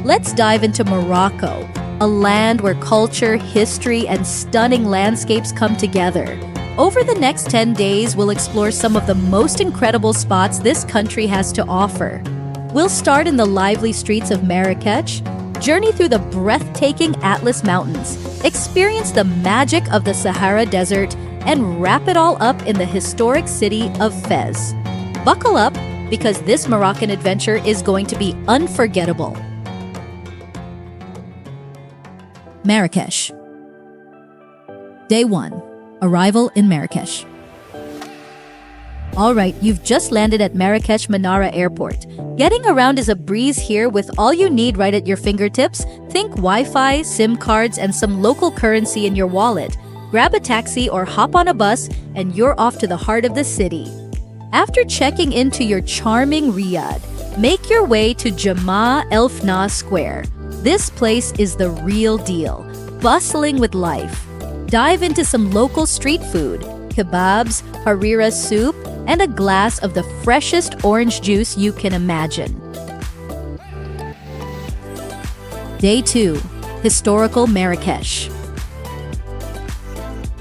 Let's dive into Morocco, a land where culture, history, and stunning landscapes come together. Over the next 10 days, we'll explore some of the most incredible spots this country has to offer. We'll start in the lively streets of Marrakech, journey through the breathtaking Atlas Mountains, experience the magic of the Sahara Desert, and wrap it all up in the historic city of Fez. Buckle up, because this Moroccan adventure is going to be unforgettable. Marrakech. Day 1. Arrival in Marrakech. Alright, you've just landed at Marrakech Menara Airport. Getting around is a breeze here with all you need right at your fingertips. Think Wi-Fi, SIM cards, and some local currency in your wallet. Grab a taxi or hop on a bus and you're off to the heart of the city. After checking into your charming riad, make your way to Jemaa El Fna Square. This place is the real deal, bustling with life. Dive into some local street food, kebabs, harira soup, and a glass of the freshest orange juice you can imagine. Day 2. Historical Marrakech.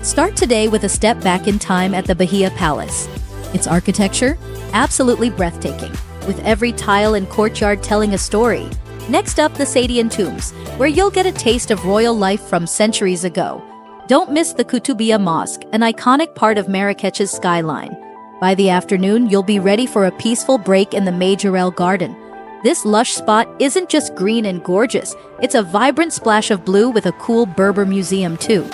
Start today with a step back in time at the Bahia Palace. Its architecture, absolutely breathtaking, with every tile and courtyard telling a story. Next up, the Sadian tombs, where you'll get a taste of royal life from centuries ago. Don't miss the Koutoubia Mosque, an iconic part of Marrakech's skyline. By the afternoon, you'll be ready for a peaceful break in the Majorelle Garden. This lush spot isn't just green and gorgeous, it's a vibrant splash of blue with a cool Berber museum too.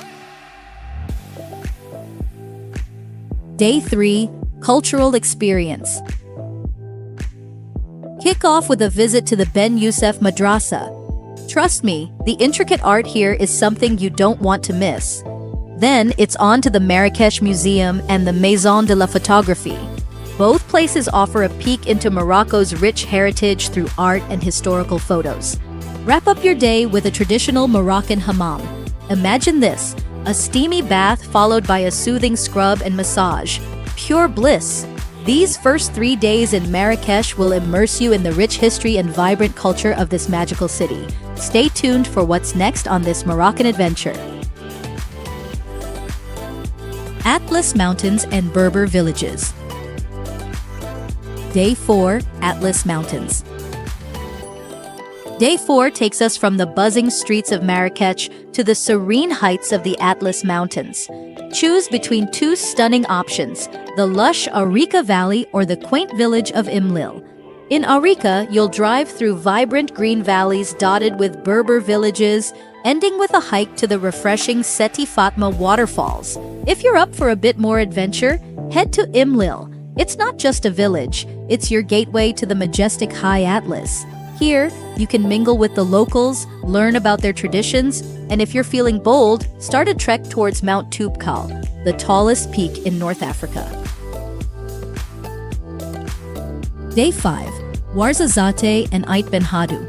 Day 3. Cultural experience. Kick off with a visit to the Ben Youssef Madrasa. Trust me, the intricate art here is something you don't want to miss. Then it's on to the Marrakech Museum and the Maison de la Photographie. Both places offer a peek into Morocco's rich heritage through art and historical photos. Wrap up your day with a traditional Moroccan hammam. Imagine this, a steamy bath followed by a soothing scrub and massage. Pure bliss. These first 3 days in Marrakech will immerse you in the rich history and vibrant culture of this magical city. Stay tuned for what's next on this Moroccan adventure. Atlas Mountains and Berber Villages. Day 4. Atlas Mountains. Day 4 takes us from the buzzing streets of Marrakech to the serene heights of the Atlas Mountains. Choose between 2 stunning options, the lush Arica Valley or the quaint village of Imlil. In Arica, you'll drive through vibrant green valleys dotted with Berber villages, ending with a hike to the refreshing Seti Fatma waterfalls. If you're up for a bit more adventure, head to Imlil. It's not just a village, it's your gateway to the majestic High Atlas. Here, you can mingle with the locals, learn about their traditions, and if you're feeling bold, start a trek towards Mount Toubkal, the tallest peak in North Africa. Day 5. Ouarzazate and Ait Ben Haddou.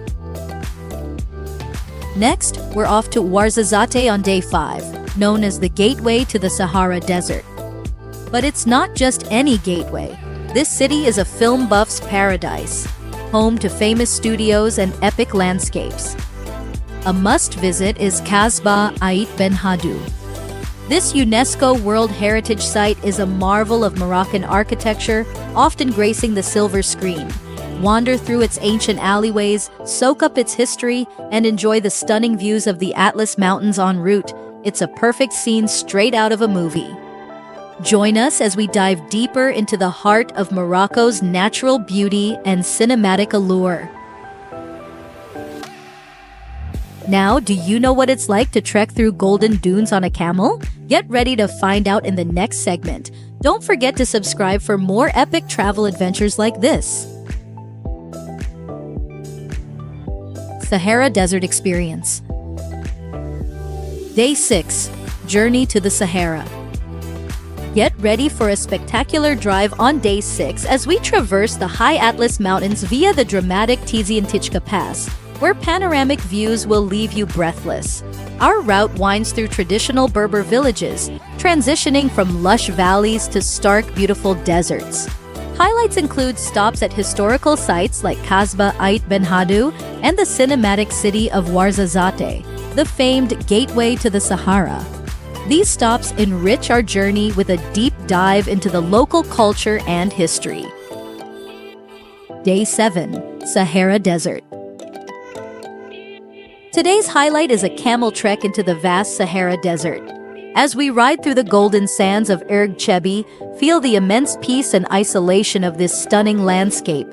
Next, we're off to Ouarzazate on Day 5, known as the gateway to the Sahara Desert. But it's not just any gateway. This city is a film buff's paradise, home to famous studios and epic landscapes. A must-visit is Kasbah Ait Ben Haddou. This UNESCO World Heritage Site is a marvel of Moroccan architecture, often gracing the silver screen. Wander through its ancient alleyways, soak up its history, and enjoy the stunning views of the Atlas Mountains en route. It's a perfect scene straight out of a movie. Join us as we dive deeper into the heart of Morocco's natural beauty and cinematic allure. Now, do you know what it's like to trek through golden dunes on a camel? Get ready to find out in the next segment. Don't forget to subscribe for more epic travel adventures like this. Sahara Desert Experience. Day 6. Journey to the Sahara. Get ready for a spectacular drive on Day 6 as we traverse the high Atlas Mountains via the dramatic Tizi Antijka Pass, where panoramic views will leave you breathless. Our route winds through traditional Berber villages, transitioning from lush valleys to stark, beautiful deserts. Highlights include stops at historical sites like Kasbah Ait Ben Hadou and the cinematic city of Ouarzazate, the famed gateway to the Sahara. These stops enrich our journey with a deep dive into the local culture and history. Day 7. Sahara Desert. Today's highlight is a camel trek into the vast Sahara Desert. As we ride through the golden sands of Erg Chebi, feel the immense peace and isolation of this stunning landscape.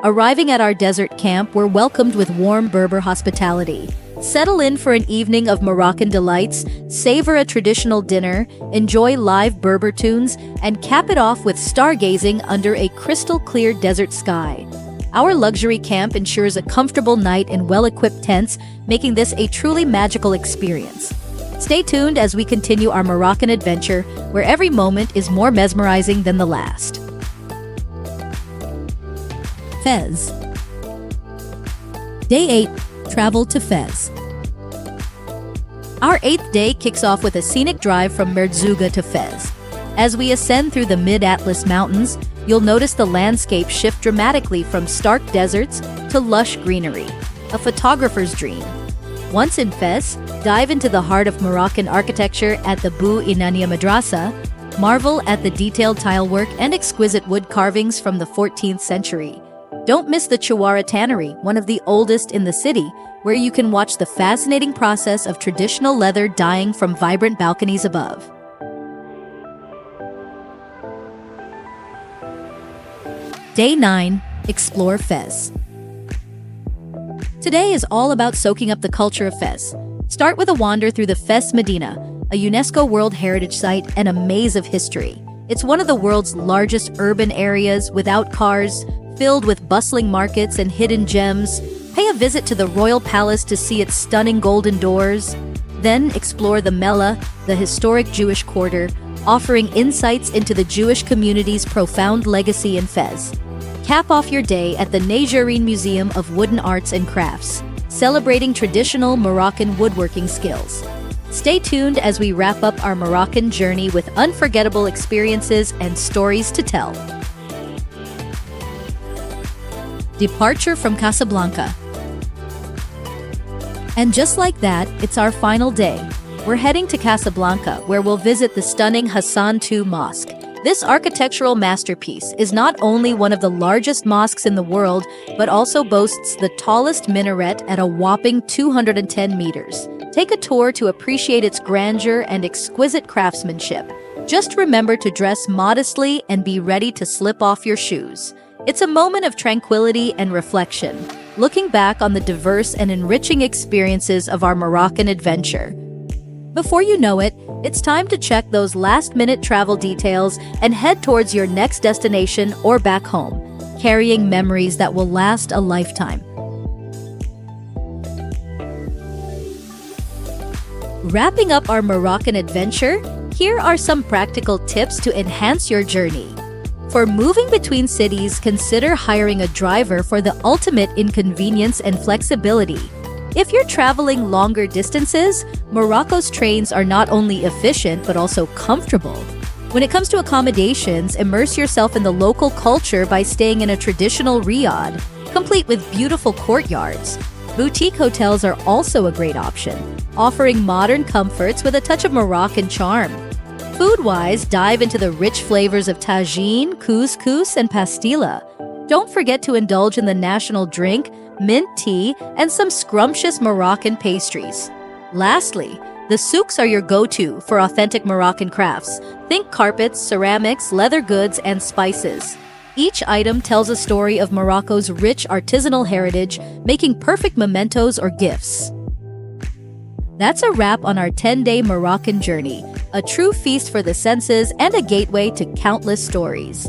Arriving at our desert camp, we're welcomed with warm Berber hospitality. Settle in for an evening of Moroccan delights, savor a traditional dinner, enjoy live Berber tunes, and cap it off with stargazing under a crystal-clear desert sky. Our luxury camp ensures a comfortable night in well-equipped tents, making this a truly magical experience. Stay tuned as we continue our Moroccan adventure, where every moment is more mesmerizing than the last. Fez. Day 8. Travel to Fez. Our 8th day kicks off with a scenic drive from Merzouga to Fez. As we ascend through the mid-Atlas Mountains, you'll notice the landscape shift dramatically from stark deserts to lush greenery, a photographer's dream. Once in Fez, dive into the heart of Moroccan architecture at the Bou Inania Madrasa, marvel at the detailed tilework and exquisite wood carvings from the 14th century. Don't miss the Chouara Tannery, one of the oldest in the city, where you can watch the fascinating process of traditional leather dyeing from vibrant balconies above. Day 9. Explore Fez. Today is all about soaking up the culture of Fez. Start with a wander through the Fez Medina, a UNESCO World Heritage Site and a maze of history. It's one of the world's largest urban areas without cars, filled with bustling markets and hidden gems. Pay a visit to the Royal Palace to see its stunning golden doors. Then explore the Mellah, the historic Jewish quarter, offering insights into the Jewish community's profound legacy in Fez. Cap off your day at the Serene Museum of Wooden Arts and Crafts, celebrating traditional Moroccan woodworking skills. Stay tuned as we wrap up our Moroccan journey with unforgettable experiences and stories to tell. Departure from Casablanca. And just like that, it's our final day. We're heading to Casablanca, where we'll visit the stunning Hassan II Mosque. This architectural masterpiece is not only one of the largest mosques in the world, but also boasts the tallest minaret at a whopping 210 meters. Take a tour to appreciate its grandeur and exquisite craftsmanship. Just remember to dress modestly and be ready to slip off your shoes. It's a moment of tranquility and reflection, looking back on the diverse and enriching experiences of our Moroccan adventure. Before you know it, it's time to check those last-minute travel details and head towards your next destination or back home, carrying memories that will last a lifetime. Wrapping up our Moroccan adventure, here are some practical tips to enhance your journey. For moving between cities, consider hiring a driver for the ultimate in convenience and flexibility. If you're traveling longer distances, Morocco's trains are not only efficient but also comfortable. When it comes to accommodations, immerse yourself in the local culture by staying in a traditional riad, complete with beautiful courtyards. Boutique hotels are also a great option, offering modern comforts with a touch of Moroccan charm. Food-wise, dive into the rich flavors of tagine, couscous, and pastilla. Don't forget to indulge in the national drink, mint tea, and some scrumptious Moroccan pastries. Lastly, the souks are your go-to for authentic Moroccan crafts. Think carpets, ceramics, leather goods, and spices. Each item tells a story of Morocco's rich artisanal heritage, making perfect mementos or gifts. That's a wrap on our 10-day Moroccan journey, a true feast for the senses and a gateway to countless stories.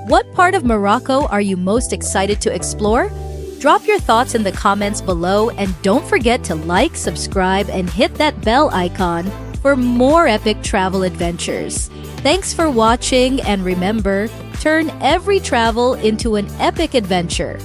What part of Morocco are you most excited to explore? Drop your thoughts in the comments below, and don't forget to like, subscribe, and hit that bell icon for more epic travel adventures. Thanks for watching, and remember, turn every travel into an epic adventure.